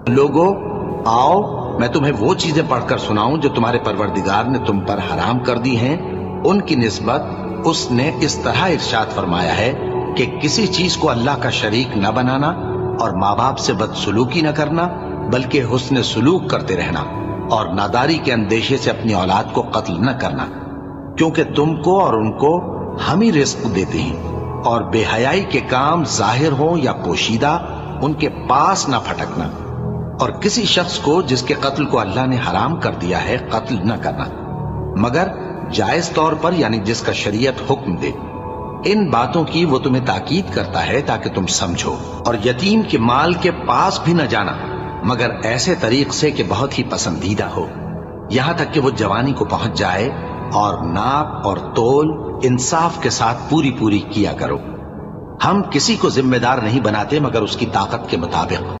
लोगो, आओ मैं तुम्हें वो चीजें पढ़कर सुनाऊं जो तुम्हारे परवरदिगार ने तुम पर हराम कर दी हैं। उनकी निस्बत उसने इस तरह इरशाद फरमाया है कि किसी चीज को अल्लाह का शरीक न बनाना और माँ बाप से बदसलूकी न करना, बल्कि हुस्न सुलूक करते रहना और नादारी के अंदेशे से अपनी औलाद को कत्ल न करना, क्योंकि तुमको और उनको हम ही रिस्क देते हैं। और बेहयाई के काम जाहिर हो या पोशीदा उनके पास ना फटकना, और किसी शख्स को जिसके कत्ल को अल्लाह ने हराम कर दिया है कत्ल न करना, मगर जायज तौर पर, यानी जिसका शरीयत हुक्म दे। इन बातों की वो तुम्हें ताकीद करता है ताकि तुम समझो। और यतीम के माल के पास भी न जाना, मगर ऐसे तरीक से कि बहुत ही पसंदीदा हो, यहां तक कि वो जवानी को पहुंच जाए। और नाप और तोल इंसाफ के साथ पूरी पूरी किया करो। हम किसी को जिम्मेदार नहीं बनाते मगर उसकी ताकत के मुताबिक।